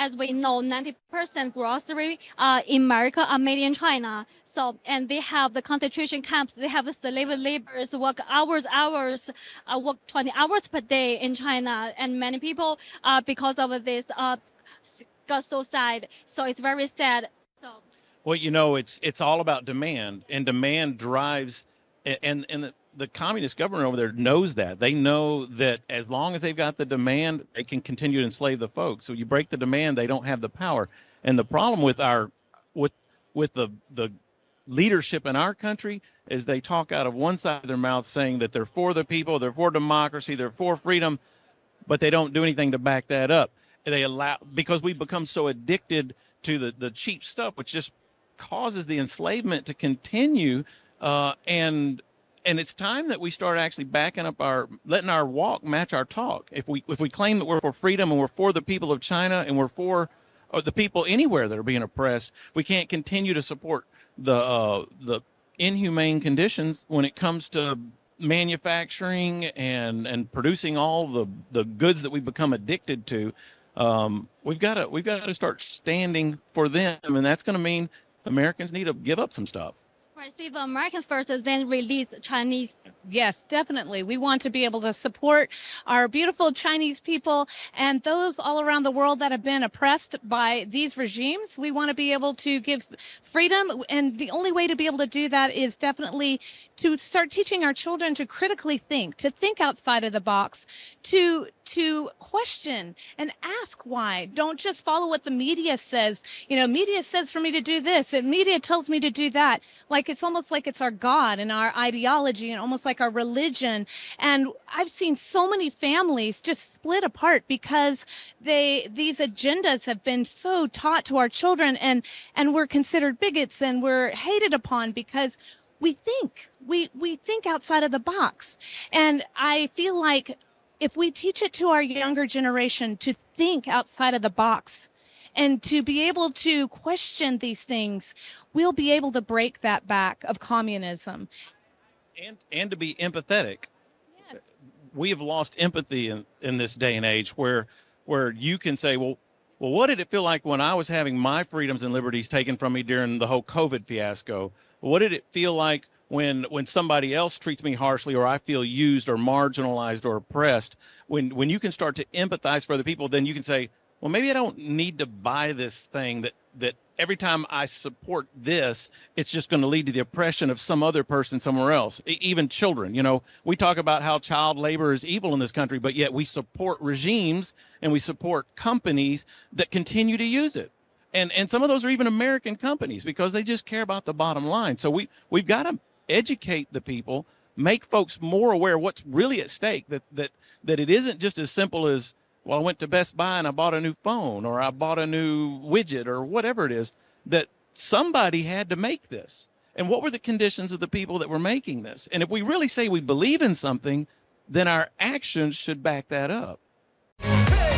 as we know, 90% grocery in America are made in China. So, and they have the concentration camps. They have the slave laborers work work 20 hours per day in China. And many people, because of this, got so sad. So it's very sad. So. Well, you know, it's all about demand, and demand drives, and the communist government over there knows that. They know that as long as they've got the demand, they can continue to enslave the folks. So you break the demand, they don't have the power. And the problem with the leadership in our country is they talk out of one side of their mouth saying that they're for the people, they're for democracy, they're for freedom, but they don't do anything to back that up. Because we become so addicted to the cheap stuff, which just causes the enslavement to continue, and it's time that we start actually backing up letting our walk match our talk. If we claim that we're for freedom and we're for the people of China and we're for the people anywhere that are being oppressed, we can't continue to support the inhumane conditions when it comes to manufacturing and producing all the goods that we become addicted to. We've got to start standing for them, and that's going to mean Americans need to give up some stuff. Receive American first, then release Chinese. Yes, definitely. We want to be able to support our beautiful Chinese people and those all around the world that have been oppressed by these regimes. We want to be able to give freedom, and the only way to be able to do that is definitely to start teaching our children to critically think, to think outside of the box, to question and ask why. Don't just follow what the media says. You know, media says for me to do this, and media tells me to do that. Like, it's almost like it's our God and our ideology and almost like our religion. And I've seen so many families just split apart because these agendas have been so taught to our children, and we're considered bigots and we're hated upon because we think outside of the box. And I feel like if we teach it to our younger generation to think outside of the box and to be able to question these things, we'll be able to break that back of communism. And to be empathetic. Yes. We have lost empathy in this day and age where you can say, well, what did it feel like when I was having my freedoms and liberties taken from me during the whole COVID fiasco? What did it feel like when somebody else treats me harshly, or I feel used or marginalized or oppressed? When you can start to empathize for other people, then you can say, well, maybe I don't need to buy this thing that every time I support this, it's just going to lead to the oppression of some other person somewhere else, even children. You know, we talk about how child labor is evil in this country, but yet we support regimes and we support companies that continue to use it. And some of those are even American companies because they just care about the bottom line. So we've got to educate the people, make folks more aware of what's really at stake, that it isn't just as simple as, well, I went to Best Buy and I bought a new phone, or I bought a new widget, or whatever it is, that somebody had to make this. And what were the conditions of the people that were making this? And if we really say we believe in something, then our actions should back that up. Hey!